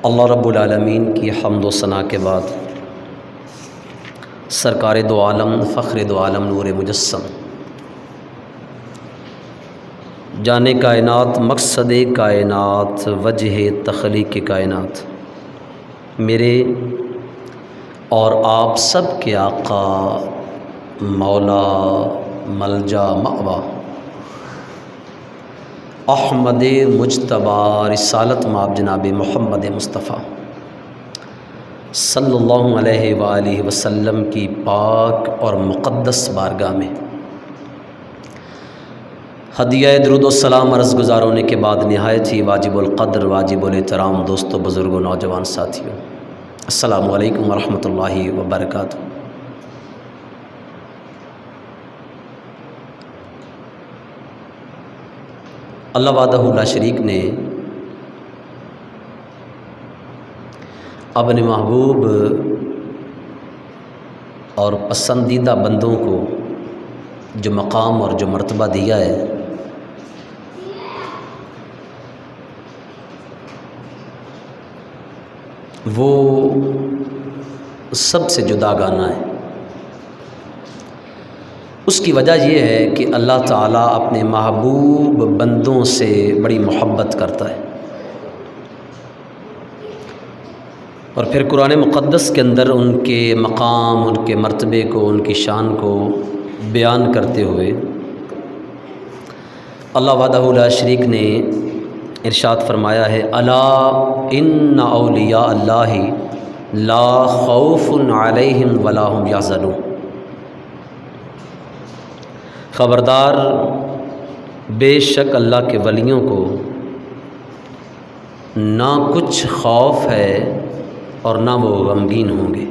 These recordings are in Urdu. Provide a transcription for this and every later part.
اللہ رب العالمین کی حمد و ثنا کے بعد سرکار دو عالم فخر دو عالم نور مجسم جان کائنات مقصد کائنات وجہ تخلیق کائنات میرے اور آپ سب کے آقا مولا ملجا مأوا احمد مجتبی رسالت مآب جناب محمد مصطفیٰ صلی اللہ علیہ وآلہ وسلم کی پاک اور مقدس بارگاہ میں ہدیہ درود و سلام عرض گزار ہونے کے بعد نہایت ہی واجب القدر واجب الاحترام دوستوں بزرگوں نوجوان ساتھیوں السلام علیکم ورحمۃ اللہ وبرکاتہ۔ اللہ وحدہ لا شریک نے اپنے محبوب اور پسندیدہ بندوں کو جو مقام اور جو مرتبہ دیا ہے وہ سب سے جداگانہ ہے۔ اس کی وجہ یہ ہے کہ اللہ تعالیٰ اپنے محبوب بندوں سے بڑی محبت کرتا ہے، اور پھر قرآن مقدس کے اندر ان کے مقام، ان کے مرتبے کو، ان کی شان کو بیان کرتے ہوئے اللہ وحدہ لا شریک نے ارشاد فرمایا ہے الا ان اولیاء اللہ لا خوف علیہم ولا هم یحزنون، خبردار بے شک اللہ کے ولیوں کو نہ کچھ خوف ہے اور نہ وہ غمگین ہوں گے۔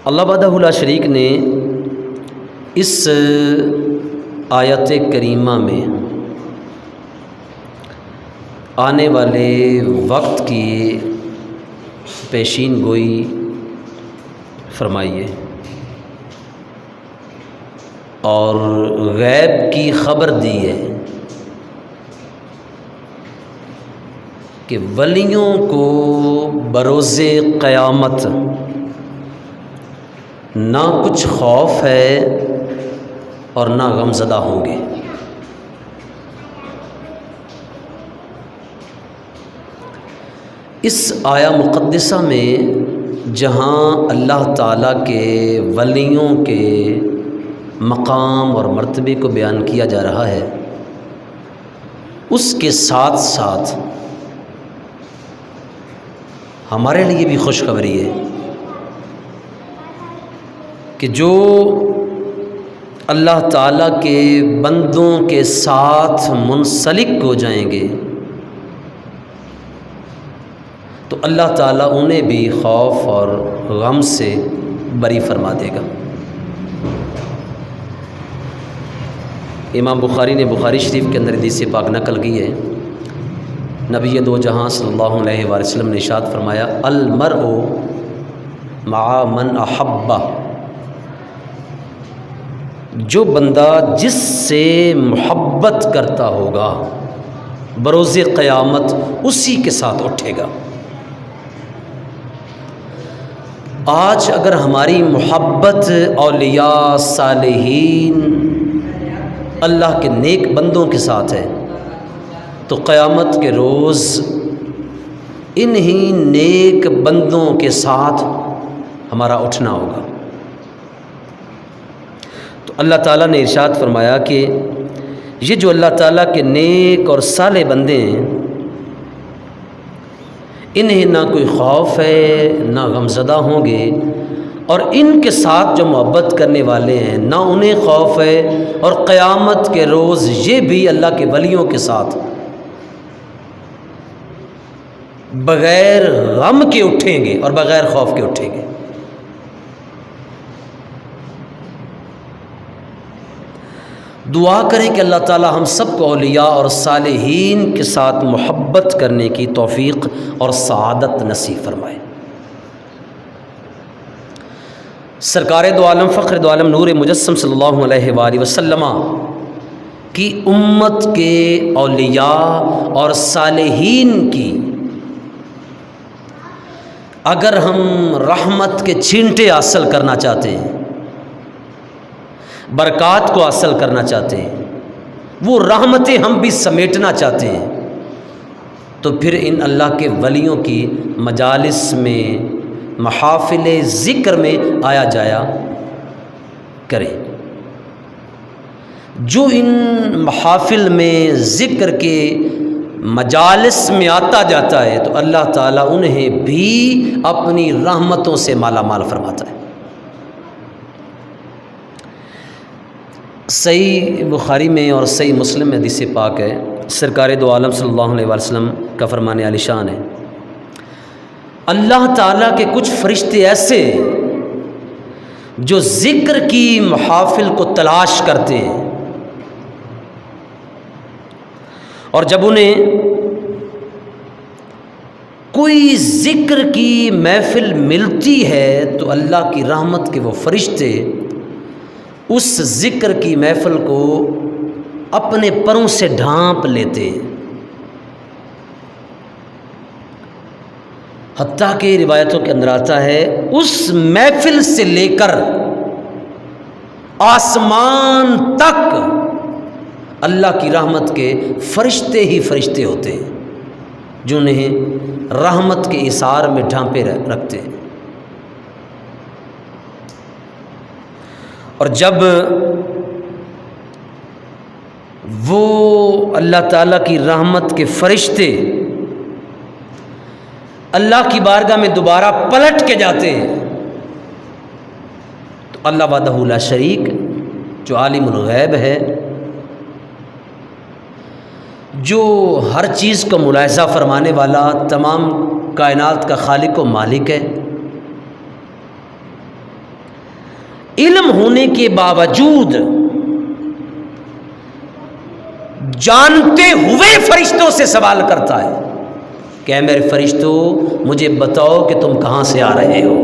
اللہ وحدہ لا شریک نے اس آیت کریمہ میں آنے والے وقت کی پیشین گوئی فرمائی ہے اور غیب کی خبر دی ہے کہ ولیوں کو بروز قیامت نہ کچھ خوف ہے اور نہ غمزدہ ہوں گے۔ اس آیا مقدسہ میں جہاں اللہ تعالیٰ کے ولیوں کے مقام اور مرتبے کو بیان کیا جا رہا ہے، اس کے ساتھ ساتھ ہمارے لیے بھی خوشخبری ہے کہ جو اللہ تعالیٰ کے بندوں کے ساتھ منسلک ہو جائیں گے تو اللہ تعالیٰ انہیں بھی خوف اور غم سے بری فرما دے گا۔ امام بخاری نے بخاری شریف کے اندر حدیث پاک نقل کی ہے، نبی دو جہاں صلی اللہ علیہ وآلہ وسلم نے ارشاد فرمایا المرء مع من احبہ، جو بندہ جس سے محبت کرتا ہوگا بروز قیامت اسی کے ساتھ اٹھے گا۔ آج اگر ہماری محبت اولیاء صالحین اللہ کے نیک بندوں کے ساتھ ہے تو قیامت کے روز انہی نیک بندوں کے ساتھ ہمارا اٹھنا ہوگا۔ تو اللہ تعالیٰ نے ارشاد فرمایا کہ یہ جو اللہ تعالیٰ کے نیک اور صالح بندے ہیں انہیں نہ کوئی خوف ہے نہ غمزدہ ہوں گے، اور ان کے ساتھ جو محبت کرنے والے ہیں نہ انہیں خوف ہے، اور قیامت کے روز یہ بھی اللہ کے ولیوں کے ساتھ بغیر غم کے اٹھیں گے اور بغیر خوف کے اٹھیں گے۔ دعا کریں کہ اللہ تعالی ہم سب کو اولیاء اور صالحین کے ساتھ محبت کرنے کی توفیق اور سعادت نصیب فرمائے۔ سرکار دو عالم فخر دو عالم نور مجسم صلی اللہ علیہ وآلہ وسلم کی امت کے اولیاء اور صالحین کی اگر ہم رحمت کے چھینٹے حاصل کرنا چاہتے ہیں، برکات کو حاصل کرنا چاہتے ہیں، وہ رحمتیں ہم بھی سمیٹنا چاہتے ہیں، تو پھر ان اللہ کے ولیوں کی مجالس میں، محافل ذکر میں آیا جایا کریں۔ جو ان محافل میں ذکر کے مجالس میں آتا جاتا ہے تو اللہ تعالیٰ انہیں بھی اپنی رحمتوں سے مالا مال فرماتا ہے۔ صحیح بخاری میں اور صحیح مسلم میں حدیث پاک ہے، سرکار دو عالم صلی اللہ علیہ وسلم کا فرمان عالی شان ہے، اللہ تعالیٰ کے کچھ فرشتے ایسے جو ذکر کی محافل کو تلاش کرتے ہیں، اور جب انہیں کوئی ذکر کی محفل ملتی ہے تو اللہ کی رحمت کے وہ فرشتے اس ذکر کی محفل کو اپنے پروں سے ڈھانپ لیتے ہیں، حتیٰ کہ روایتوں کے اندر آتا ہے اس محفل سے لے کر آسمان تک اللہ کی رحمت کے فرشتے ہی فرشتے ہوتے ہیں جو انہیں رحمت کے اثار میں ڈھانپے رکھتے ہیں۔ اور جب وہ اللہ تعالیٰ کی رحمت کے فرشتے اللہ کی بارگاہ میں دوبارہ پلٹ کے جاتے ہیں تو اللہ وحدہ لا شریک جو عالم الغیب ہے، جو ہر چیز کو ملاحظہ فرمانے والا، تمام کائنات کا خالق و مالک ہے، علم ہونے کے باوجود جانتے ہوئے فرشتوں سے سوال کرتا ہے کہ اے میرے فرشتوں مجھے بتاؤ کہ تم کہاں سے آ رہے ہو۔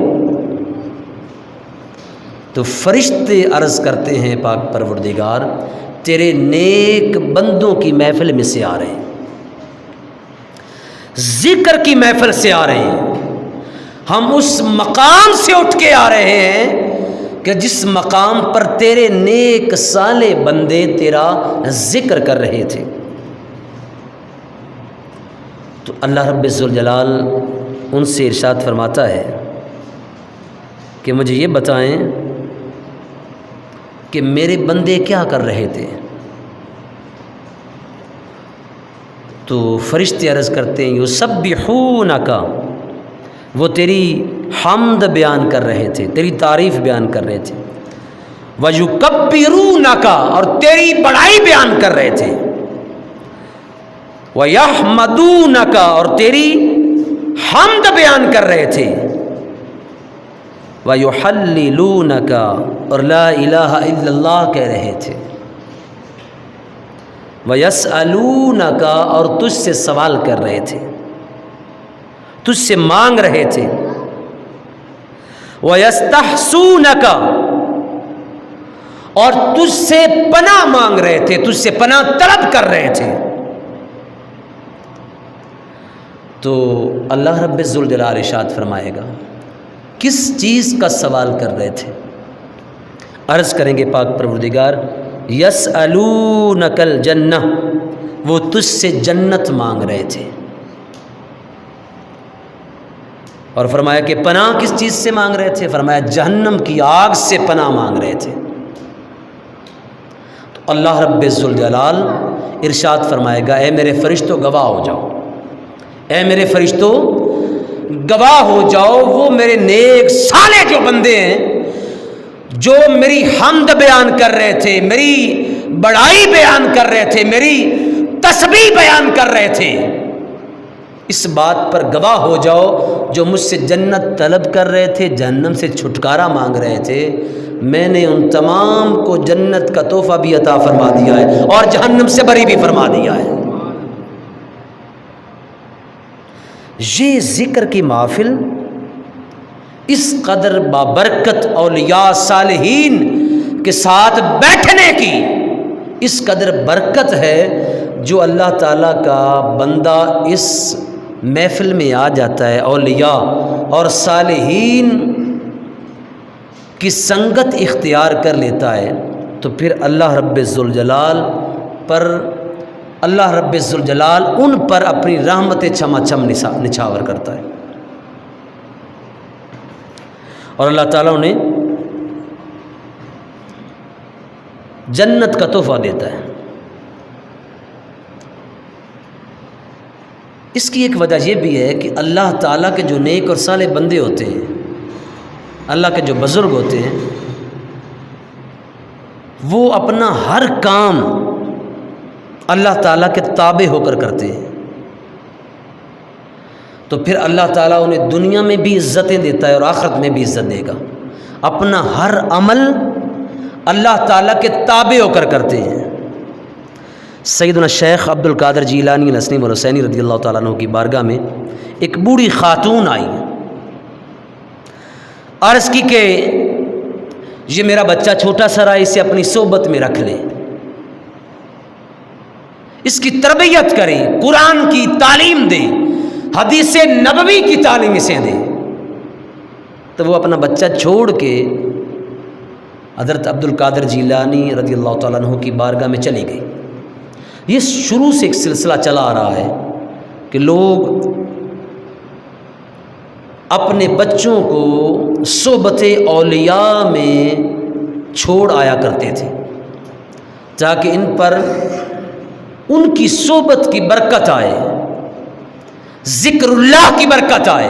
تو فرشتے عرض کرتے ہیں پاک پروردگار تیرے نیک بندوں کی محفل میں سے آ رہے ہیں، ذکر کی محفل سے آ رہے ہیں، ہم اس مقام سے اٹھ کے آ رہے ہیں کہ جس مقام پر تیرے نیک صالح بندے تیرا ذکر کر رہے تھے۔ تو اللہ رب ذوالجلال ان سے ارشاد فرماتا ہے کہ مجھے یہ بتائیں کہ میرے بندے کیا کر رہے تھے؟ تو فرشتے عرض کرتے ہیں یسبحونک، وہ تیری حمد بیان کر رہے تھے، تیری تعریف بیان کر رہے تھے، وَيُكَبِّرُونَكَ، اور تیری بڑائی بیان کر رہے تھے، وَيَحْمَدُونَكَ، اور تیری حمد بیان کر رہے تھے، وَيُحَلِّلُونَكَ، اور لا الہ الا اللہ کہہ رہے تھے، وَيَسْأَلُونَكَ، اور تجھ سے سوال کر رہے تھے، تجھ سے مانگ رہے تھے، وَيَسْتَحْسُونَكَ، اور تجھ سے پناہ مانگ رہے تھے، تجھ سے پناہ طلب کر رہے تھے۔ تو اللہ رب ذوالجلال ارشاد فرمائے گا کس چیز کا سوال کر رہے تھے؟ عرض کریں گے پاک پروردگار یسألونک الجنہ، وہ تجھ سے جنت مانگ رہے تھے، اور فرمایا کہ پناہ کس چیز سے مانگ رہے تھے؟ فرمایا جہنم کی آگ سے پناہ مانگ رہے تھے۔ تو اللہ رب ذوالجلال ارشاد فرمائے گا اے میرے فرشتوں گواہ ہو جاؤ، اے میرے فرشتوں گواہ ہو جاؤ، وہ میرے نیک صالح جو بندے ہیں جو میری حمد بیان کر رہے تھے، میری بڑائی بیان کر رہے تھے، میری تسبیح بیان کر رہے تھے، اس بات پر گواہ ہو جاؤ جو مجھ سے جنت طلب کر رہے تھے، جہنم سے چھٹکارا مانگ رہے تھے، میں نے ان تمام کو جنت کا تحفہ بھی عطا فرما دیا ہے اور جہنم سے بری بھی فرما دیا ہے۔ یہ ذکر کی محفل اس قدر بابرکت اولیاء صالحین کے ساتھ بیٹھنے کی اس قدر برکت ہے جو اللہ تعالیٰ کا بندہ اس محفل میں آ جاتا ہے، اولیاء اور صالحین کی سنگت اختیار کر لیتا ہے، تو پھر اللہ رب ذوالجلال ان پر اپنی رحمت چھما چھم نچھاور کرتا ہے، اور اللہ تعالیٰ انہیں جنت کا تحفہ دیتا ہے۔ اس کی ایک وجہ یہ بھی ہے کہ اللہ تعالیٰ کے جو نیک اور صالح بندے ہوتے ہیں، اللہ کے جو بزرگ ہوتے ہیں، وہ اپنا ہر کام اللہ تعالیٰ کے تابع ہو کر کرتے ہیں، تو پھر اللہ تعالیٰ انہیں دنیا میں بھی عزتیں دیتا ہے اور آخرت میں بھی عزت دے گا۔ اپنا ہر عمل اللہ تعالیٰ کے تابع ہو کر کرتے ہیں۔ سیدنا شیخ عبد القادر جیلانی الحسنی والحسینی رضی اللہ تعالیٰ عنہ کی بارگاہ میں ایک بوڑھی خاتون آئی، عرض کی کہ یہ میرا بچہ چھوٹا سا رہا، اسے اپنی صحبت میں رکھ لیں، اس کی تربیت کریں، قرآن کی تعلیم دیں، حدیث نبوی کی تعلیم اسے دیں۔ تو وہ اپنا بچہ چھوڑ کے حضرت عبد القادر جیلانی رضی اللہ تعالیٰ عنہ کی بارگاہ میں چلی گئی۔ یہ شروع سے ایک سلسلہ چلا آ رہا ہے کہ لوگ اپنے بچوں کو صحبت اولیاء میں چھوڑ آیا کرتے تھے تاکہ ان پر ان کی صحبت کی برکت آئے، ذکر اللہ کی برکت آئے،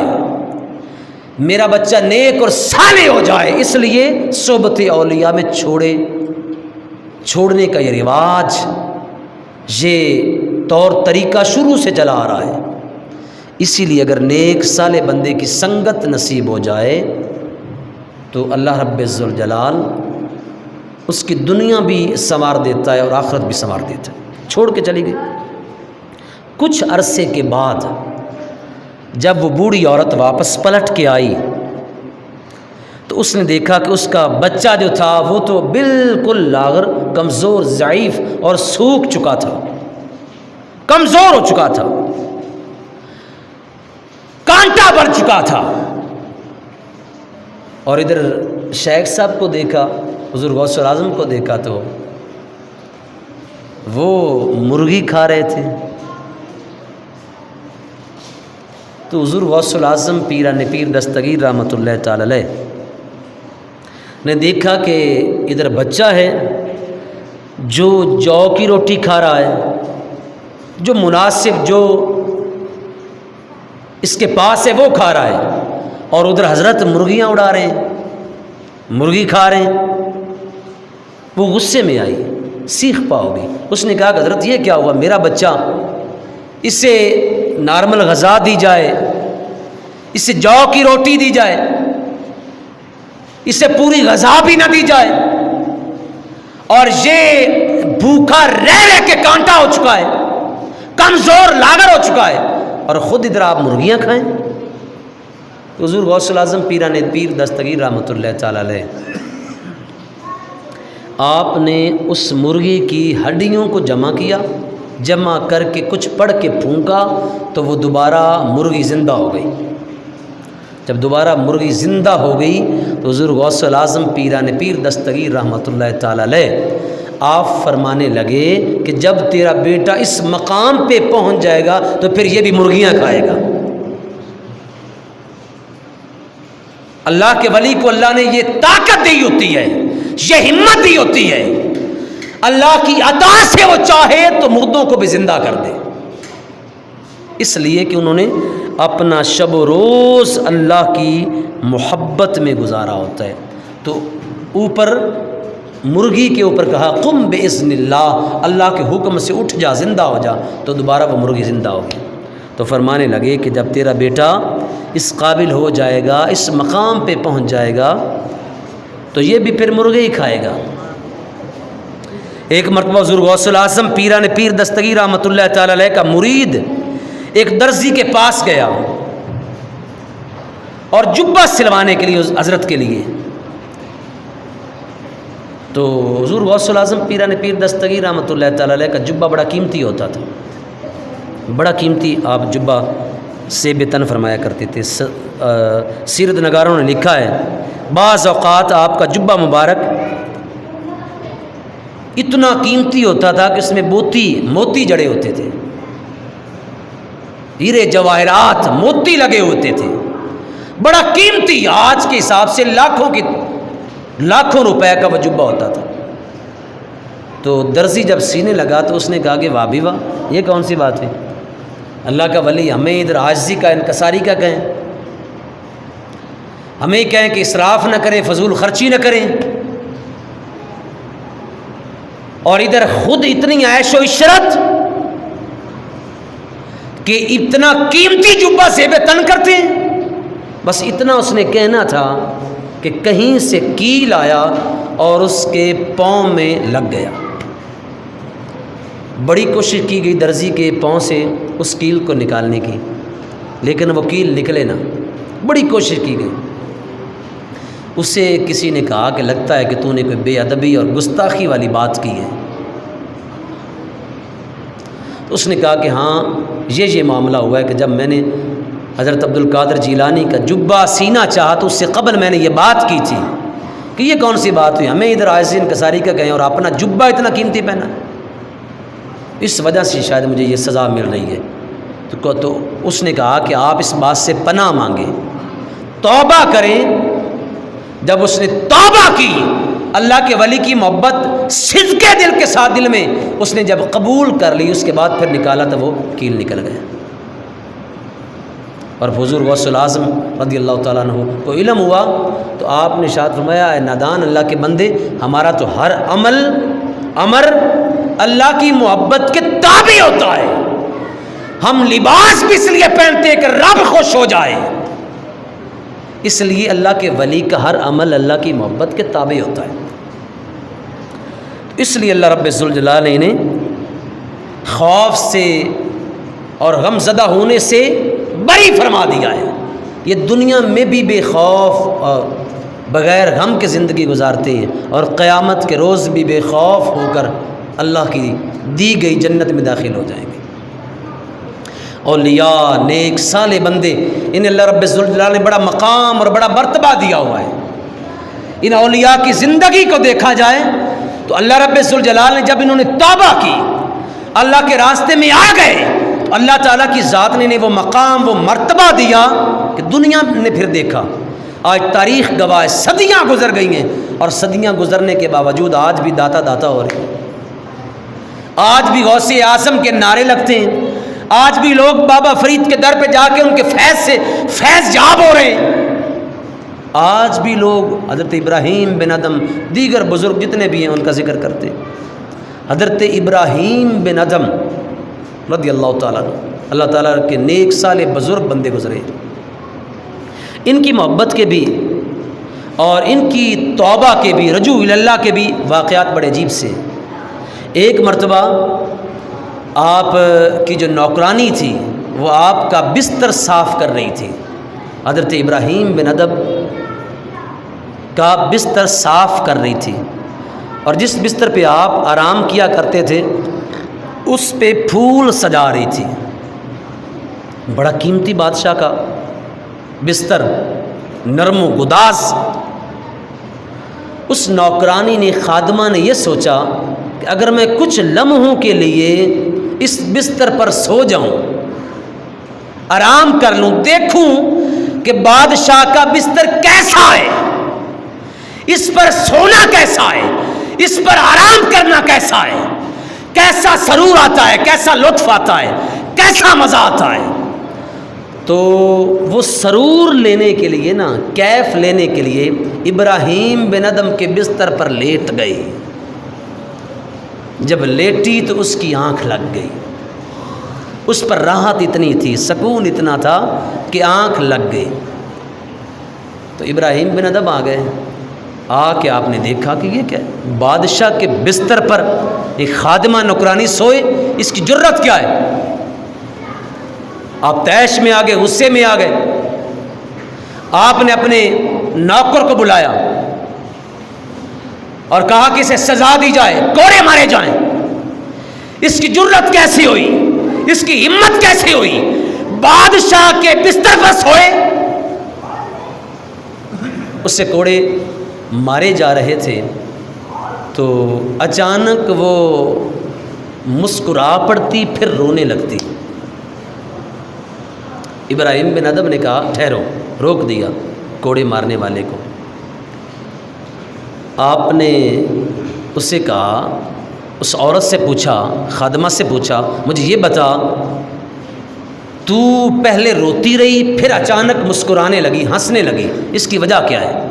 میرا بچہ نیک اور صالح ہو جائے، اس لیے صحبت اولیاء میں چھوڑنے کا یہ رواج، یہ طور طریقہ شروع سے چلا آ رہا ہے۔ اسی لیے اگر نیک صالح بندے کی سنگت نصیب ہو جائے تو اللہ رب ذوالجلال اس کی دنیا بھی سنوار دیتا ہے اور آخرت بھی سنوار دیتا ہے۔ چھوڑ کے چلی گئی۔ کچھ عرصے کے بعد جب وہ بوڑھی عورت واپس پلٹ کے آئی تو اس نے دیکھا کہ اس کا بچہ جو تھا وہ تو بالکل لاغر، کمزور، ضعیف اور سوکھ چکا تھا، کمزور ہو چکا تھا، کانٹا بڑھ چکا تھا۔ اور ادھر شیخ صاحب کو دیکھا، حضور غوث الاعظم کو دیکھا تو وہ مرغی کھا رہے تھے۔ تو حضور غوث الاعظم پیران پیر دستگیر رحمۃ اللہ تعالی علیہ نے دیکھا کہ ادھر بچہ ہے جو جو کی روٹی کھا رہا ہے، جو مناسب، جو اس کے پاس ہے وہ کھا رہا ہے، اور ادھر حضرت مرغیاں اڑا رہے ہیں، مرغی کھا رہے ہیں۔ وہ غصے میں آئی، سیخ پاؤ گئی۔ اس نے کہا کہ حضرت یہ کیا ہوا، میرا بچہ، اسے نارمل غذا دی جائے، اسے جو کی روٹی دی جائے، اسے پوری غذا بھی نہ دی جائے، اور یہ بھوکا رہ رہ کے کانٹا ہو چکا ہے، کمزور لاغر ہو چکا ہے، اور خود ادھر آپ مرغیاں کھائیں۔ تو حضور غوث الاعظم پیران پیر دستگیر رحمۃ اللہ تعالی علیہ آپ نے اس مرغی کی ہڈیوں کو جمع کیا، جمع کر کے کچھ پڑھ کے پھونکا تو وہ دوبارہ مرغی زندہ ہو گئی۔ جب دوبارہ مرغی زندہ ہو گئی تو حضور غوث الاعظم پیران پیر دستگیر رحمۃ اللہ تعالی علیہ آپ فرمانے لگے کہ جب تیرا بیٹا اس مقام پہ پہنچ جائے گا تو پھر یہ بھی مرغیاں کھائے گا۔ اللہ کے ولی کو اللہ نے یہ طاقت دی ہوتی ہے، یہ ہمت دی ہوتی ہے، اللہ کی عطا سے وہ چاہے تو مردوں کو بھی زندہ کر دے، اس لیے کہ انہوں نے اپنا شب و روز اللہ کی محبت میں گزارا ہوتا ہے۔ تو اوپر مرغی کے اوپر کہا قم باذن اللہ، اللہ کے حکم سے اٹھ جا، زندہ ہو جا، تو دوبارہ وہ مرغی زندہ ہوگی۔ تو فرمانے لگے کہ جب تیرا بیٹا اس قابل ہو جائے گا، اس مقام پہ پہنچ جائے گا، تو یہ بھی پھر مرغی ہی کھائے گا۔ ایک مرتبہ حضور غوث الاعظم پیران پیر دستگیر رحمۃ اللہ تعالی علیہ کا مرید ایک درزی کے پاس گیا اور جبہ سلوانے کے لیے حضرت کے لیے، تو حضور غوث الاعظم پیران پیر دستگیر رحمۃ اللہ تعالی علیہ کا جبہ بڑا قیمتی ہوتا تھا، بڑا قیمتی آپ جبہ سے بتن فرمایا کرتے تھے۔ سیرت نگاروں نے لکھا ہے بعض اوقات آپ کا جبہ مبارک اتنا قیمتی ہوتا تھا کہ اس میں موتی جڑے ہوتے تھے، ہیرے جواہرات موتی لگے ہوتے تھے، بڑا قیمتی، آج کے حساب سے لاکھوں روپے کا وہ جبہ ہوتا تھا۔ تو درزی جب سینے لگا تو اس نے کہا کہ واہ بھی واہ، یہ کون سی بات ہے، اللہ کا ولی ہمیں ادھر عاجزی کا انکساری کا کہیں، ہمیں کہیں کہ اسراف نہ کریں، فضول خرچی نہ کریں، اور ادھر خود اتنی عیش و عشرت کہ اتنا قیمتی جبہ زیب تن کرتے ہیں۔ بس اتنا اس نے کہنا تھا کہ کہیں سے کیل آیا اور اس کے پاؤں میں لگ گیا۔ بڑی کوشش کی گئی درزی کے پاؤں سے اس کیل کو نکالنے کی، لیکن وہ کیل نکلے نہ، بڑی کوشش کی گئی۔ اسے کسی نے کہا کہ لگتا ہے کہ تو نے کوئی بے ادبی اور گستاخی والی بات کی ہے۔ تو اس نے کہا کہ ہاں یہ معاملہ ہوا ہے کہ جب میں نے حضرت عبد القادر جیلانی کا جبہ سینا چاہا تو اس سے قبل میں نے یہ بات کی تھی کہ یہ کون سی بات ہوئی، ہمیں ادھر عاجزی انکساری کا کہیں اور اپنا جبہ اتنا قیمتی پہنا، اس وجہ سے شاید مجھے یہ سزا مل رہی ہے۔ تو اس نے کہا کہ آپ اس بات سے پناہ مانگیں، توبہ کریں۔ جب اس نے توبہ کی، اللہ کے ولی کی محبت صدقے دل کے ساتھ دل میں اس نے جب قبول کر لی، اس کے بعد پھر نکالا تو وہ کیل نکل گیا۔ اور حضور غوث الاعظم رضی اللہ تعالیٰ عنہ کو علم ہوا تو آپ نے ارشاد فرمایا اے نادان اللہ کے بندے، ہمارا تو ہر امر اللہ کی محبت کے تابع ہوتا ہے، ہم لباس بھی اس لیے پہنتے ہیں کہ رب خوش ہو جائے، اس لیے اللہ کے ولی کا ہر عمل اللہ کی محبت کے تابع ہوتا ہے۔ اس لیے اللہ رب ذوالجلال نے خوف سے اور غم زدہ ہونے سے بری فرما دیا ہے۔ یہ دنیا میں بھی بے خوف اور بغیر غم کے زندگی گزارتے ہیں، اور قیامت کے روز بھی بے خوف ہو کر اللہ کی دی گئی جنت میں داخل ہو جائیں گے۔ اولیاء، نیک صالح بندے، انہیں اللہ رب ذوالجلال نے بڑا مقام اور بڑا مرتبہ دیا ہوا ہے۔ ان اولیاء کی زندگی کو دیکھا جائے تو اللہ رب ذوالجلال نے جب انہوں نے توبہ کی، اللہ کے راستے میں آ گئے، تو اللہ تعالیٰ کی ذات نے انہیں وہ مقام، وہ مرتبہ دیا کہ دنیا نے پھر دیکھا۔ آج تاریخ گواہ، صدیاں گزر گئی ہیں، اور صدیاں گزرنے کے باوجود آج بھی داتا داتا ہو رہے ہیں، آج بھی غوث اعظم کے نعرے لگتے ہیں، آج بھی لوگ بابا فرید کے در پہ جا کے ان کے فیض سے فیض یاب ہو رہے ہیں، آج بھی لوگ حضرت ابراہیم بن ادم، دیگر بزرگ جتنے بھی ہیں ان کا ذکر کرتے ہیں۔ حضرت ابراہیم بن ادم رضی اللہ تعالیٰ عنہ، اللہ تعالیٰ کے نیک صالح بزرگ بندے گزرے، ان کی محبت کے بھی اور ان کی توبہ کے بھی، رجوع اللہ کے بھی واقعات بڑے عجیب سے۔ ایک مرتبہ آپ کی جو نوکرانی تھی وہ آپ کا بستر صاف کر رہی تھی، حضرت ابراہیم بن ادم کا بستر صاف کر رہی تھی، اور جس بستر پہ آپ آرام کیا کرتے تھے اس پہ پھول سجا رہی تھی، بڑا قیمتی بادشاہ کا بستر، نرم و گداز۔ اس نوکرانی نے، خادمہ نے یہ سوچا کہ اگر میں کچھ لمحوں کے لیے اس بستر پر سو جاؤں، آرام کر لوں، دیکھوں کہ بادشاہ کا بستر کیسا ہے، اس پر سونا کیسا ہے، اس پر آرام کرنا کیسا ہے، کیسا سرور آتا ہے، کیسا لطف آتا ہے، کیسا مزہ آتا ہے۔ تو وہ سرور لینے کے لیے نا، کیف لینے کے لیے ابراہیم بن ادم کے بستر پر لیٹ گئی۔ جب لیٹی تو اس کی آنکھ لگ گئی، اس پر راحت اتنی تھی، سکون اتنا تھا کہ آنکھ لگ گئی۔ تو ابراہیم بن ادم آ گئے، آ کے آپ نے دیکھا کہ یہ کیا ہے، بادشاہ کے بستر پر ایک خادمہ نوکرانی سوئے، اس کی جرت کیا ہے؟ آپ تیش میں آ گئے، غصے میں آ گئے۔ آپ نے اپنے نوکر کو بلایا اور کہا کہ اسے سزا دی جائے، کوڑے مارے جائیں۔ اس کی جرت کیسی ہوئی، اس کی ہمت کیسی ہوئی، بادشاہ کے بستر پر سوئے، اس سے کوڑے مارے جا رہے تھے تو اچانک وہ مسکرا پڑتی، پھر رونے لگتی۔ ابراہیم بن ادم نے کہا ٹھہرو، روک دیا کوڑے مارنے والے کو۔ آپ نے اس سے کہا، اس عورت سے پوچھا، خادمہ سے پوچھا، مجھے یہ بتا تو پہلے روتی رہی پھر اچانک مسکرانے لگی، ہنسنے لگی، اس کی وجہ کیا ہے؟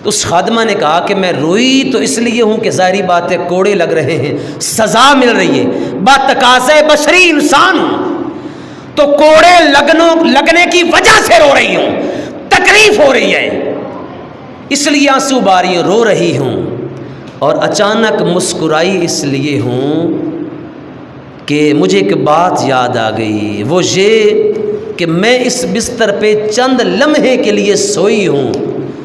تو اس خادمہ نے کہا کہ میں روئی تو اس لیے ہوں کہ ظاہری بات ہے کوڑے لگ رہے ہیں، سزا مل رہی ہے، بتقاضۂ بشری انسان ہوں تو کوڑے لگنے کی وجہ سے رو رہی ہوں، تکلیف ہو رہی ہے اس لیے آنسو باری رو رہی ہوں، اور اچانک مسکرائی اس لیے ہوں کہ مجھے ایک بات یاد آ گئی، وہ یہ کہ میں اس بستر پہ چند لمحے کے لیے سوئی ہوں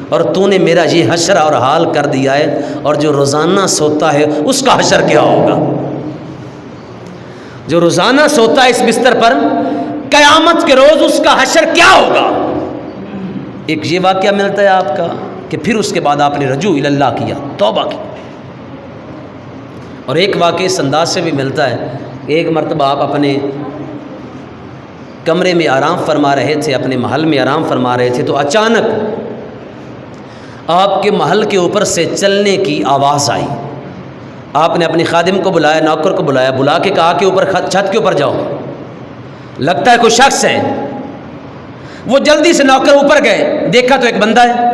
اور تو نے میرا یہ حشر اور حال کر دیا ہے، اور جو روزانہ سوتا ہے اس کا حشر کیا ہوگا؟ جو روزانہ سوتا ہے اس بستر پر، قیامت کے روز اس کا حشر کیا ہوگا؟ ایک یہ واقعہ ملتا ہے آپ کا کہ پھر اس کے بعد آپ نے رجوع اللہ کیا، توبہ کی۔ اور ایک واقعہ اس انداز سے بھی ملتا ہے، ایک مرتبہ آپ اپنے کمرے میں آرام فرما رہے تھے، اپنے محل میں آرام فرما رہے تھے، تو اچانک آپ کے محل کے اوپر سے چلنے کی آواز آئی۔ آپ نے اپنی خادم کو بلایا، نوکر کو بلایا، بلا کے کہا کہ اوپر چھت کے اوپر جاؤ، لگتا ہے کوئی شخص ہے۔ وہ جلدی سے نوکر اوپر گئے، دیکھا تو ایک بندہ ہے،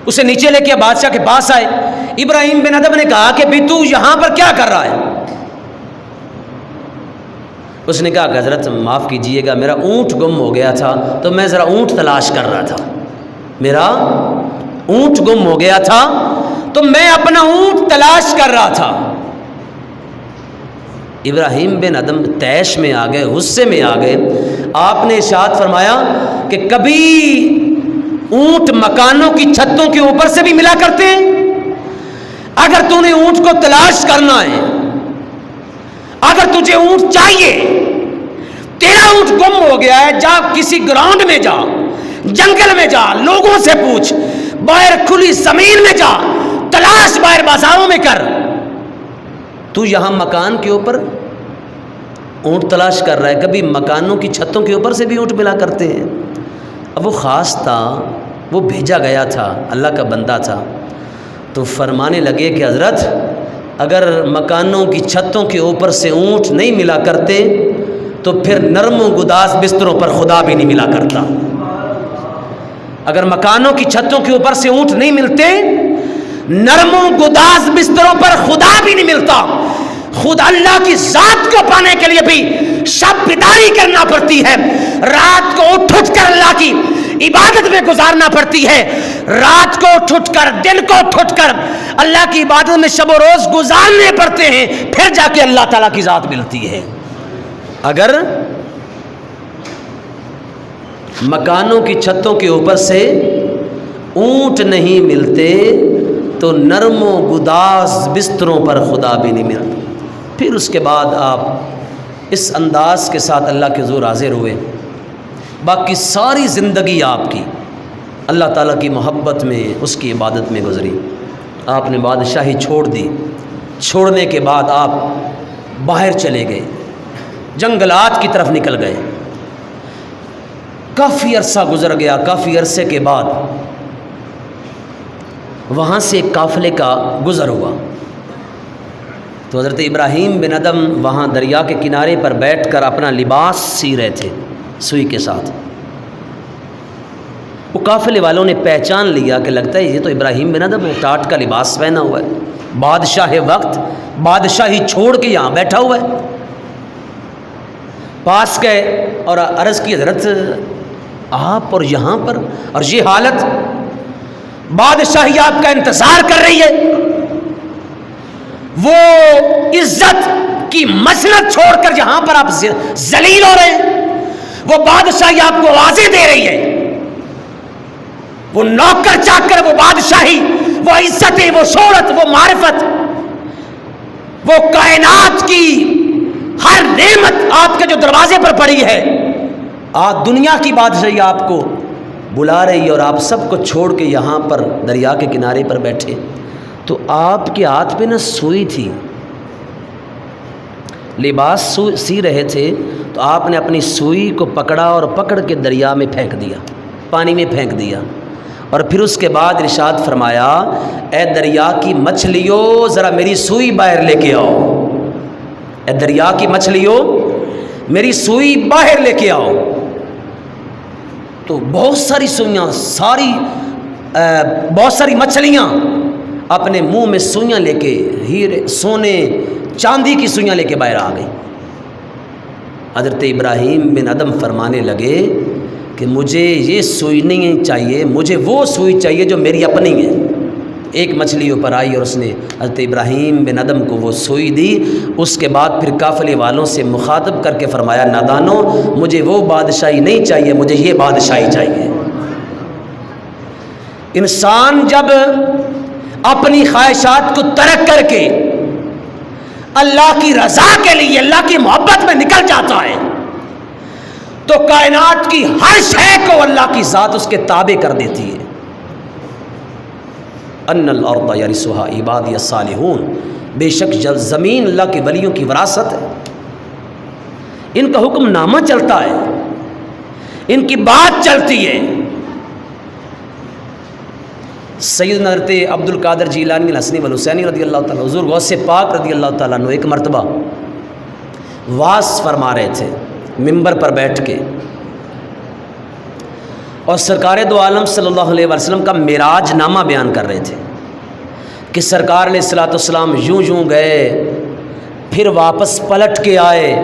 اسے نیچے لے کے بادشاہ کے پاس آئے۔ ابراہیم بن ادم نے کہا کہ بھی تو یہاں پر کیا کر رہا ہے؟ اس نے کہا کہ حضرت معاف کیجئے گا، میرا اونٹ گم ہو گیا تھا تو میں ذرا اونٹ تلاش کر رہا تھا، میرا اونٹ گم ہو گیا تھا تو میں اپنا اونٹ تلاش کر رہا تھا۔ ابراہیم بن ادم تیش میں آ گئے، غصے میں آ گئے۔ آپ نے ارشاد فرمایا کہ کبھی اونٹ مکانوں کی چھتوں کے اوپر سے بھی ملا کرتے ہیں، اگر تو نے اونٹ کو تلاش کرنا ہے، اگر تجھے اونٹ چاہیے، تیرا اونٹ گم ہو گیا ہے، جا کسی گراؤنڈ میں جا، جنگل میں جا، لوگوں سے پوچھ، باہر کھلی زمین میں جا، تلاش باہر بازاروں میں کر۔ تو یہاں مکان کے اوپر اونٹ تلاش کر رہا ہے، کبھی مکانوں کی چھتوں کے اوپر سے بھی اونٹ ملا کرتے ہیں۔ اب وہ خاص تھا، وہ بھیجا گیا تھا، اللہ کا بندہ تھا، تو فرمانے لگے کہ حضرت اگر مکانوں کی چھتوں کے اوپر سے اونٹ نہیں ملا کرتے تو پھر نرم و گداز بستروں پر خدا بھی نہیں ملا کرتا۔ اگر مکانوں کی چھتوں کے اوپر سے اونٹ نہیں ملتے، نرم و گداز بستروں پر خدا بھی نہیں ملتا۔ خود اللہ کی ذات کو پانے کے لیے بھی شب بیداری کرنا پڑتی ہے، رات کو اٹھ کر اللہ کی عبادت میں گزارنا پڑتی ہے، رات کو اٹھ کر، دن کو اٹھ کر اللہ کی عبادت میں شب و روز گزارنے پڑتے ہیں، پھر جا کے اللہ تعالیٰ کی ذات ملتی ہے۔ اگر مکانوں کی چھتوں کے اوپر سے اونٹ نہیں ملتے تو نرم و گداز بستروں پر خدا بھی نہیں ملتا۔ پھر اس کے بعد آپ اس انداز کے ساتھ اللہ کے حضور حاضر ہوئے، باقی ساری زندگی آپ کی اللہ تعالیٰ کی محبت میں، اس کی عبادت میں گزری۔ آپ نے بادشاہی چھوڑ دی، چھوڑنے کے بعد آپ باہر چلے گئے، جنگلات کی طرف نکل گئے۔ کافی عرصہ گزر گیا، کافی عرصے کے بعد وہاں سے ایک قافلے کا گزر ہوا، تو حضرت ابراہیم بن ادم وہاں دریا کے کنارے پر بیٹھ کر اپنا لباس سی رہے تھے سوئی کے ساتھ۔ وہ قافلے والوں نے پہچان لیا کہ لگتا ہے یہ تو ابراہیم بن ادم ہے، ٹاٹ کا لباس پہنا ہوا ہے، بادشاہ وقت بادشاہی چھوڑ کے یہاں بیٹھا ہوا ہے۔ پاس گئے اور عرض کی حضرت آپ اور یہاں پر، اور یہ حالت، بادشاہی آپ کا انتظار کر رہی ہے، وہ عزت کی مسند چھوڑ کر یہاں پر آپ ذلیل ہو رہے ہیں، وہ بادشاہی آپ کو آوازیں دے رہی ہے۔ وہ نوکر چاکر، وہ بادشاہی، وہ عزتیں، وہ شہرت، وہ معرفت، وہ کائنات کی ہر نعمت آپ کے جو دروازے پر پڑی ہے، آج دنیا کی بادشاہی آپ کو بلا رہی ہے اور آپ سب کو چھوڑ کے یہاں پر دریا کے کنارے پر بیٹھے، تو آپ کے ہاتھ پہ نہ سوئی تھی، لباس سی رہے تھے، تو آپ نے اپنی سوئی کو پکڑا اور پکڑ کے دریا میں پھینک دیا، پانی میں پھینک دیا، اور پھر اس کے بعد ارشاد فرمایا اے دریا کی مچھلیوں ذرا میری سوئی باہر لے کے آؤ، اے دریا کی مچھلیوں میری سوئی باہر لے کے آؤ۔ تو بہت ساری سوئیاں، بہت ساری مچھلیاں اپنے منہ میں سوئیاں لے کے، ہیرے سونے چاندی کی سوئیاں لے کے باہر آ گئی۔ حضرت ابراہیم بن ادم فرمانے لگے کہ مجھے یہ سوئی نہیں چاہیے، مجھے وہ سوئی چاہیے جو میری اپنی ہے۔ ایک مچھلی اوپر آئی اور اس نے حضرت ابراہیم بن ادم کو وہ سوئی دی۔ اس کے بعد پھر قافلے والوں سے مخاطب کر کے فرمایا نادانو، مجھے وہ بادشاہی نہیں چاہیے، مجھے یہ بادشاہی چاہیے۔ انسان جب اپنی خواہشات کو ترک کر کے اللہ کی رضا کے لیے، اللہ کی محبت میں نکل جاتا ہے، تو کائنات کی ہر شے کو اللہ کی ذات اس کے تابع کر دیتی ہے۔ ان الارض یرثها عبادی الصالحون، بے شک زمین اللہ کے ولیوں کی وراثت ہے، ان کا حکم نامہ چلتا ہے، ان کی بات چلتی ہے۔ سیدنا حضرت عبد القادر جیلانی الحسنی والحسینی رضی اللہ تعالیٰ، حضور غوث پاک رضی اللہ تعالیٰ عنہ ایک مرتبہ واعظ فرما رہے تھے منبر پر بیٹھ کے، اور سرکار دو عالم صلی اللہ علیہ وسلم کا معراج نامہ بیان کر رہے تھے کہ سرکار علیہ الصلوۃ والسلام یوں یوں گئے، پھر واپس پلٹ کے آئے،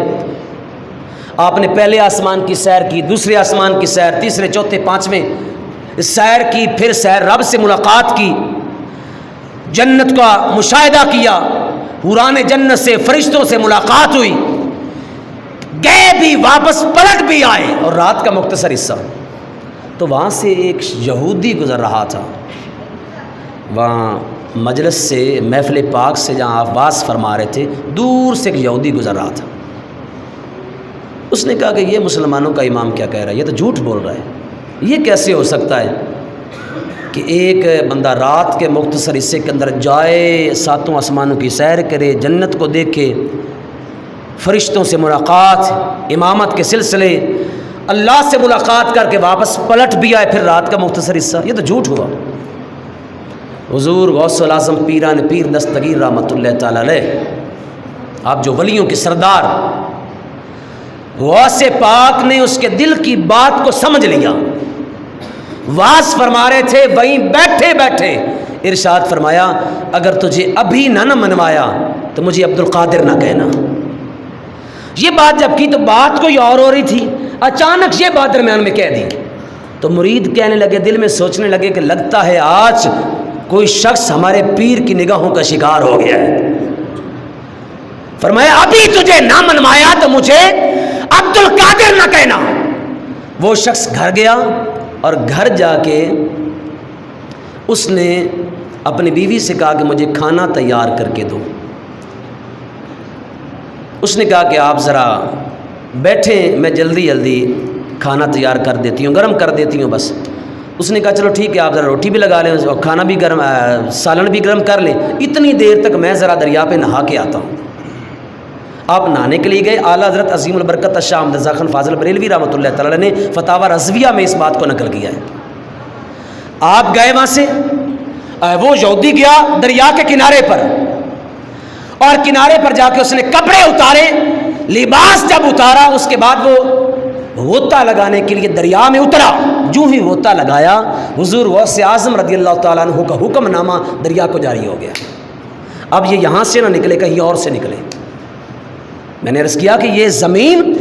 آپ نے پہلے آسمان کی سیر کی، دوسرے آسمان کی سیر، تیسرے چوتھے پانچویں سیر کی، پھر سیر رب سے ملاقات کی، جنت کا مشاہدہ کیا، حوران جنت سے فرشتوں سے ملاقات ہوئی، گئے بھی واپس پلٹ بھی آئے۔ اور رات کا مختصر حصہ، تو وہاں سے ایک یہودی گزر رہا تھا، وہاں مجلس سے، محفل پاک سے جہاں آپ واعظ فرما رہے تھے، دور سے ایک یہودی گزر رہا تھا۔ اس نے کہا کہ یہ مسلمانوں کا امام کیا کہہ رہا ہے، یہ تو جھوٹ بول رہا ہے، یہ کیسے ہو سکتا ہے کہ ایک بندہ رات کے مختصر حصے کے اندر جائے، ساتوں آسمانوں کی سیر کرے، جنت کو دیکھے، فرشتوں سے ملاقات، امامت کے سلسلے، اللہ سے ملاقات کر کے واپس پلٹ بھی آئے، پھر رات کا مختصر حصہ، یہ تو جھوٹ ہوا۔ حضور غوث الاعظم پیران پیر دستگیر رحمۃ اللہ تعالی علیہ، آپ جو ولیوں کے سردار، غوث پاک نے اس کے دل کی بات کو سمجھ لیا، واعظ فرما رہے تھے، وہیں بیٹھے بیٹھے ارشاد فرمایا اگر تجھے ابھی نہ منوایا تو مجھے عبد القادر نہ کہنا۔ یہ بات جب کی تو بات کوئی اور ہو رہی تھی، اچانک یہ بات درمیان میں کہہ دی، تو مرید کہنے لگے، دل میں سوچنے لگے کہ لگتا ہے آج کوئی شخص ہمارے پیر کی نگاہوں کا شکار ہو گیا ہے۔ فرمایا ابھی تجھے نہ منوایا تو مجھے عبد القادر نہ کہنا۔ وہ شخص گھر گیا اور گھر جا کے اس نے اپنی بیوی سے کہا کہ مجھے کھانا تیار کر کے دو۔ اس نے کہا کہ آپ ذرا بیٹھیں، میں جلدی جلدی کھانا تیار کر دیتی ہوں، گرم کر دیتی ہوں بس۔ اس نے کہا چلو ٹھیک ہے، آپ ذرا روٹی بھی لگا لیں اور کھانا بھی گرم، سالن بھی گرم کر لیں، اتنی دیر تک میں ذرا دریا پہ نہا کے آتا ہوں۔ آپ نہانے کے لیے گئے۔ اعلیٰ حضرت عظیم البرکت شاہ احمد رضا خان فاضل بریلوی رحمۃ اللہ تعالی نے فتاوی رضویہ میں اس بات کو نقل کیا ہے۔ آپ گئے وہاں سے، وہ یہودی گیا دریا کے کنارے پر، اور کنارے پر جا کے اس نے کپڑے اتارے، لباس جب اتارا اس کے بعد وہ غوطہ لگانے کے لیے دریا میں اترا۔ جو ہی غوطہ لگایا، حضور غوث اعظم رضی اللہ تعالیٰ عنہ کا حکم نامہ دریا کو جاری ہو گیا۔ اب یہ یہاں سے نہ نکلے، کہیں اور سے نکلے۔ میں نے عرض کیا کہ یہ زمین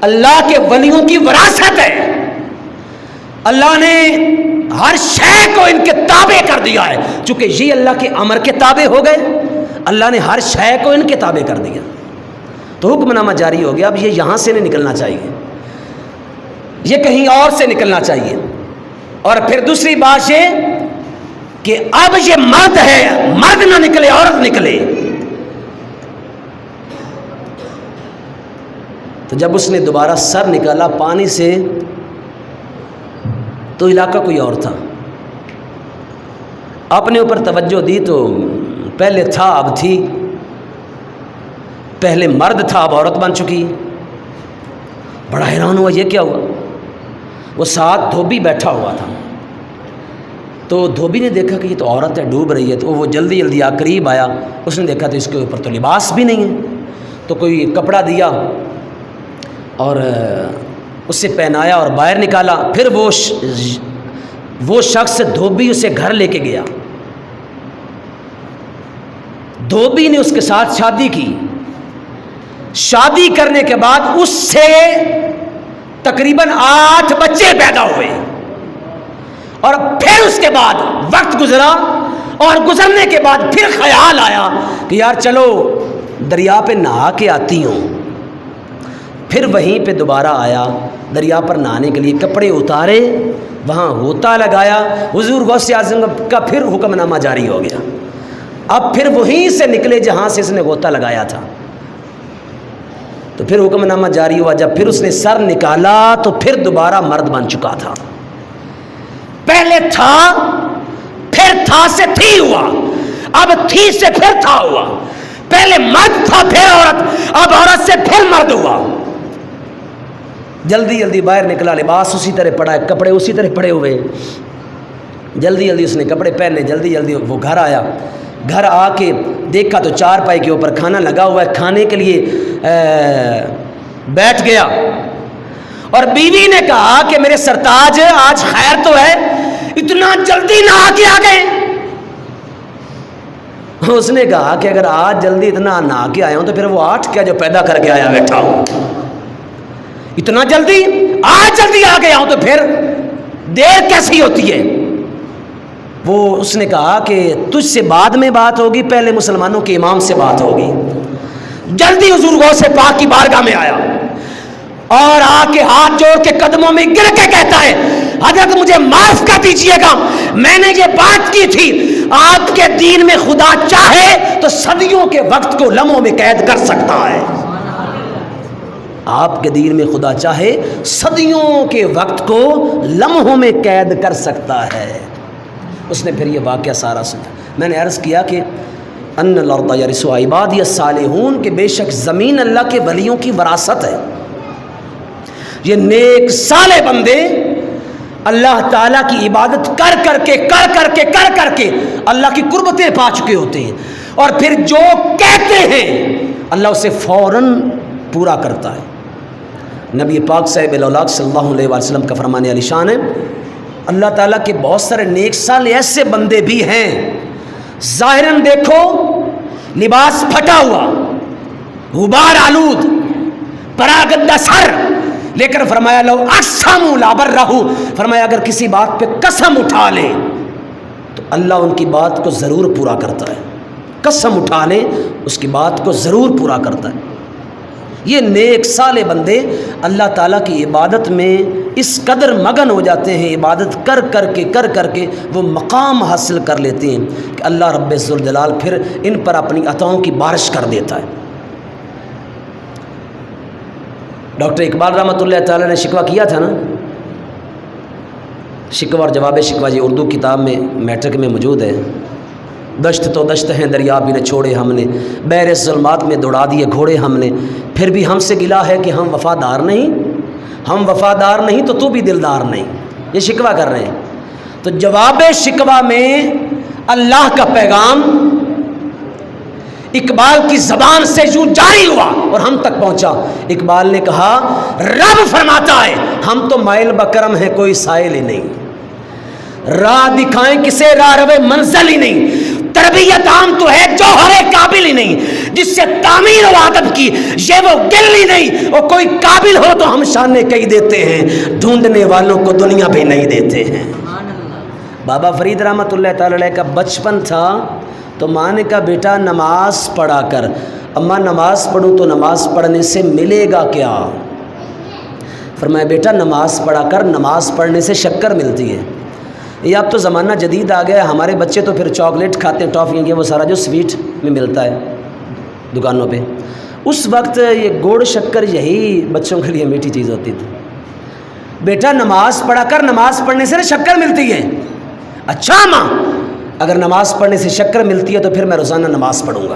اللہ کے ولیوں کی وراثت ہے، اللہ نے ہر شے کو ان کے تابع کر دیا ہے، چونکہ یہ اللہ کے امر کے تابع ہو گئے، اللہ نے ہر شے کو ان کے تابع کر دیا، تو حکم نامہ جاری ہو گیا۔ اب یہ یہاں سے نہیں نکلنا چاہیے، یہ کہیں اور سے نکلنا چاہیے۔ اور پھر دوسری بات یہ کہ اب یہ مرد ہے، مرد نہ نکلے عورت نکلے۔ تو جب اس نے دوبارہ سر نکالا پانی سے تو علاقہ کوئی اور تھا۔ اپنے اوپر توجہ دی تو پہلے تھا اب تھی، پہلے مرد تھا اب عورت بن چکی۔ بڑا حیران ہوا یہ کیا ہوا۔ وہ ساتھ دھوبی بیٹھا ہوا تھا، تو دھوبی نے دیکھا کہ یہ تو عورت ہے، ڈوب رہی ہے، تو وہ جلدی جلدی قریب آیا۔ اس نے دیکھا تو اس کے اوپر تو لباس بھی نہیں ہے، تو کوئی کپڑا دیا اور اس سے پہنایا اور باہر نکالا۔ پھر وہ شخص دھوبی اسے گھر لے کے گیا۔ دھوبی نے اس کے ساتھ شادی کی۔ شادی کرنے کے بعد اس سے تقریباً 8 بچے پیدا ہوئے، اور پھر اس کے بعد وقت گزرا، اور گزرنے کے بعد پھر خیال آیا کہ یار چلو دریا پہ نہا کے آتی ہوں۔ پھر وہیں پہ دوبارہ آیا دریا پر نہانے کے لیے، کپڑے اتارے، وہاں غوطہ لگایا۔ حضور غوث اعظم کا پھر حکم نامہ جاری ہو گیا۔ اب پھر وہیں سے نکلے جہاں سے اس نے غوطہ لگایا تھا، تو پھر حکم نامہ جاری ہوا۔ جب پھر اس نے سر نکالا تو پھر دوبارہ مرد بن چکا تھا۔ پہلے تھا، پھر تھا سے تھی ہوا، اب تھی سے پھر تھا ہوا۔ پہلے مرد تھا پھر عورت، اب عورت سے پھر مرد ہوا۔ جلدی جلدی باہر نکلا، لباس اسی طرح پڑا ہے، کپڑے اسی طرح پڑے ہوئے۔ جلدی جلدی اس نے کپڑے پہنے، جلدی جلدی وہ گھر آیا۔ گھر آ کے دیکھا تو چارپائی کے اوپر کھانا لگا ہوا ہے، کھانے کے لیے بیٹھ گیا، اور بیوی نے کہا کہ میرے سرتاج آج خیر تو ہے، اتنا جلدی نہا کے آ گئے۔ اس نے کہا کہ اگر آج جلدی اتنا نہا کے آیا ہوں تو پھر وہ 8 کیا جو پیدا کر کے آیا بیٹھا ہوں، اتنا جلدی آج جلدی آ گیا ہوں تو پھر دیر کیسی ہوتی ہے۔ وہ اس نے کہا کہ تجھ سے بعد میں بات ہوگی، پہلے مسلمانوں کے امام سے بات ہوگی۔ جلدی حضور غوث پاک کی بارگاہ میں آیا اور آ کے ہاتھ جوڑ کے قدموں میں گر کے کہتا ہے حضرت مجھے معاف کر دیجئے گا، میں نے یہ بات کی تھی، آپ کے دین میں خدا چاہے تو صدیوں کے وقت کو لمحوں میں قید کر سکتا ہے۔ آپ کے دین میں خدا چاہے صدیوں کے وقت کو لمحوں میں قید کر سکتا ہے۔ اس نے پھر یہ واقعہ سارا سنا۔ میں نے عرض کیا کہ ان الارض یرثها عبادی الصالحون، کہ بے شک زمین اللہ کے ولیوں کی وراثت ہے۔ یہ نیک صالح بندے اللہ تعالیٰ کی عبادت کر کر کے اللہ کی قربتیں پا چکے ہوتے ہیں، اور پھر جو کہتے ہیں اللہ اسے فوراً پورا کرتا ہے۔ نبی پاک صاحب الاولاق صلی اللہ علیہ وسلم کا فرمان علی شان ہے، اللہ تعالیٰ کے بہت سارے نیک صالح ایسے بندے بھی ہیں، ظاہراً دیکھو لباس پھٹا ہوا، غبار آلود، پراگندہ سر، لیکن فرمایا لو اقسموا لابرہو، فرمایا اگر کسی بات پہ قسم اٹھا لے تو اللہ ان کی بات کو ضرور پورا کرتا ہے۔ قسم اٹھا لے اس کی بات کو ضرور پورا کرتا ہے۔ یہ نیک صالح بندے اللہ تعالیٰ کی عبادت میں اس قدر مگن ہو جاتے ہیں، عبادت کر کر کے وہ مقام حاصل کر لیتے ہیں کہ اللہ رب ذوالجلال پھر ان پر اپنی عطاؤں کی بارش کر دیتا ہے۔ ڈاکٹر اقبال رحمۃ اللہ تعالیٰ نے شکوہ کیا تھا نا، شکوہ اور جواب شکوہ، یہ اردو کتاب میں میٹرک میں موجود ہے۔ دشت تو دشت ہیں دریا بھی نہ چھوڑے ہم نے، بحر ظلمات میں دوڑا دیے گھوڑے ہم نے، پھر بھی ہم سے گلا ہے کہ ہم وفادار نہیں، ہم وفادار نہیں تو بھی دلدار نہیں۔ یہ شکوہ کر رہے ہیں۔ تو جواب شکوہ میں اللہ کا پیغام اقبال کی زبان سے یوں جاری ہوا اور ہم تک پہنچا۔ اقبال نے کہا رب فرماتا ہے ہم تو مائل بکرم ہیں، کوئی سائل ہی نہیں، راہ دکھائیں کسے راہ روے منزل ہی نہیں، تربیت عام تو ہے جوہرے قابل ہی نہیں، جس سے تعمیر و ادب کی یہ وہ گل ہی نہیں، اور کوئی قابل ہو تو ہم شانے کہی دیتے ہیں، ڈھونڈنے والوں کو دنیا بھی نہیں دیتے ہیں۔ بابا فرید رحمۃ اللہ تعالی علیہ کا بچپن تھا تو ماں نے کہا بیٹا نماز پڑھا کر۔ اماں نماز پڑھوں تو نماز پڑھنے سے ملے گا کیا؟ فرمایا بیٹا نماز پڑھا کر، نماز پڑھنے سے شکر ملتی ہے۔ یہ اب تو زمانہ جدید آ گیا، ہمارے بچے تو پھر چاکلیٹ کھاتے ہیں، ٹافیاں کی وہ سارا جو سویٹ میں ملتا ہے دکانوں پہ۔ اس وقت یہ گڑ شکر یہی بچوں کے لیے میٹھی چیز ہوتی تھی۔ بیٹا نماز پڑھا کر، نماز پڑھنے سے شکر ملتی ہے۔ اچھا ماں، اگر نماز پڑھنے سے شکر ملتی ہے تو پھر میں روزانہ نماز پڑھوں گا۔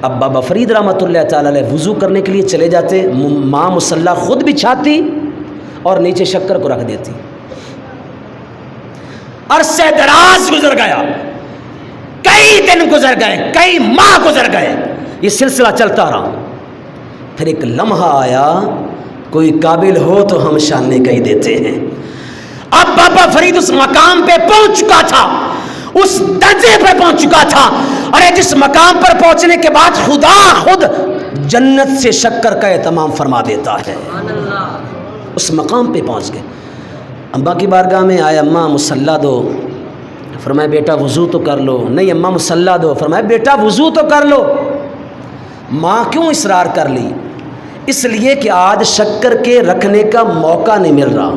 اب بابا فرید رحمۃ اللہ تعالیٰ علیہ وضو کرنے کے لیے چلے جاتے، ماں مصلی خود بچھاتی اور نیچے شکر کو رکھ دیتی۔ عرصہ دراز گزر گیا، کئی دن گزر گئے، کئی ماہ گزر گئے، یہ سلسلہ چلتا رہا۔ پھر ایک لمحہ آیا، کوئی قابل ہو تو ہم شانے کہی دیتے ہیں۔ اب بابا فرید اس مقام پہ پہنچ چکا تھا، اس درجے پہ پہنچ چکا تھا، اور جس مقام پر پہنچنے کے بعد خدا خود جنت سے شکر کا اہتمام فرما دیتا ہے۔ اس مقام پہ پہنچ گئے۔ اماں کی بارگاہ میں آئے، اماں مصلی دو، فرمایا بیٹا وضو تو کر لو۔ نہیں اماں مصلی دو، فرمایا بیٹا وضو تو کر لو۔ ماں کیوں اصرار کر لی؟ اس لیے کہ آج شکر کے رکھنے کا موقع نہیں مل رہا،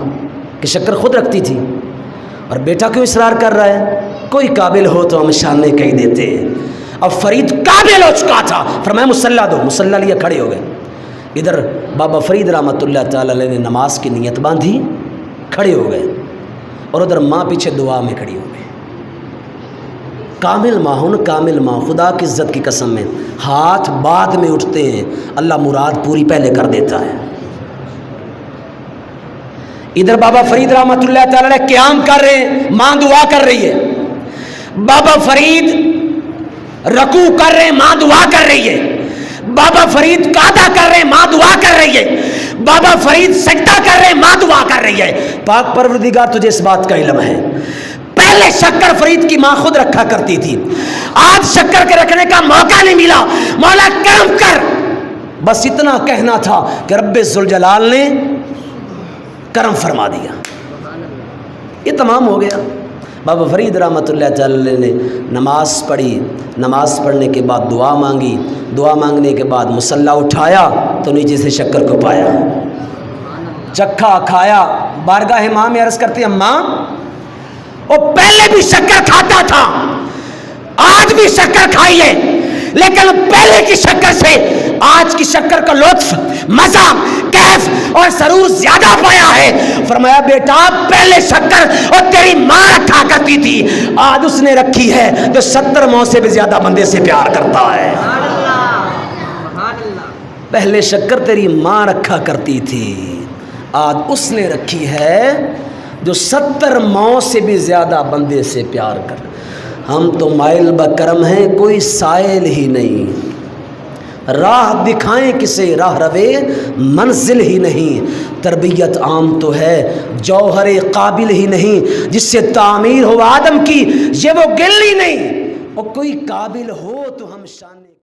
کہ شکر خود رکھتی تھی، اور بیٹا کیوں اصرار کر رہا ہے؟ کوئی قابل ہو تو ہم شانے کہی دیتے ہیں۔ اب فرید قابل ہو چکا تھا، فرمایا مصلی دو، مصلی لیے کھڑے ہو گئے۔ ادھر بابا فرید رحمۃ اللہ تعالیٰ علیہ نے نماز کی نیت باندھی، کھڑے ہو گئے، اور ادھر ماں پیچھے دعا میں کھڑی ہو گئی۔ کامل ماں ہوں، کامل ماں، خدا کی عزت کی قسم ہے، ہاتھ بعد میں اٹھتے ہیں، اللہ مراد پوری پہلے کر دیتا ہے۔ ادھر بابا فرید رحمۃ اللہ تعالیٰ علیہ قیام کر رہے ہیں، ماں دعا کر رہی ہے۔ بابا فرید رکوع کر رہے ہیں، ماں دعا کر رہی ہے۔ بابا فرید قعدہ کر رہے ہیں، ماں دعا کر رہی ہے۔ بابا فرید سجدہ کر رہے ہیں، ماں دعا کر رہی ہے۔ پاک پروردگار تجھے اس بات کا علم ہے، پہلے شکر فرید کی ماں خود رکھا کرتی تھی، آج شکر کے رکھنے کا موقع نہیں ملا، مولا کرم کر۔ بس اتنا کہنا تھا کہ رب ذوالجلال نے کرم فرما دیا، یہ تمام ہو گیا۔ بابا فرید رحمۃ اللہ تعالی نے نماز پڑھی، نماز پڑھنے کے بعد دعا مانگی، دعا مانگنے کے بعد مصلی اٹھایا تو نیچے سے شکر کو پایا، چکھا کھایا، بارگاہ ماں میں عرض کرتی ہیں ماں وہ پہلے بھی شکر کھاتا تھا، آج بھی شکر کھائیے، لیکن پہلے کی شکر سے آج کی شکر کا لطف، مزہ، کیف اور سرور زیادہ پایا ہے۔ فرمایا بیٹا پہلے شکر اور تیری ماں رکھا کرتی تھی، آج اس نے رکھی ہے جو 70 ماں سے بھی زیادہ بندے سے پیار کرتا ہے۔ پہلے شکر تیری ماں رکھا کرتی تھی، آج اس نے رکھی ہے جو 70 ماں سے بھی زیادہ بندے سے پیار کر۔ ہم تو مائل بکرم ہیں، کوئی سائل ہی نہیں، راہ دکھائیں کسے راہ روے منزل ہی نہیں، تربیت عام تو ہے جوہر قابل ہی نہیں، جس سے تعمیر ہو آدم کی یہ وہ گل ہی نہیں، اور کوئی قابل ہو تو ہم شان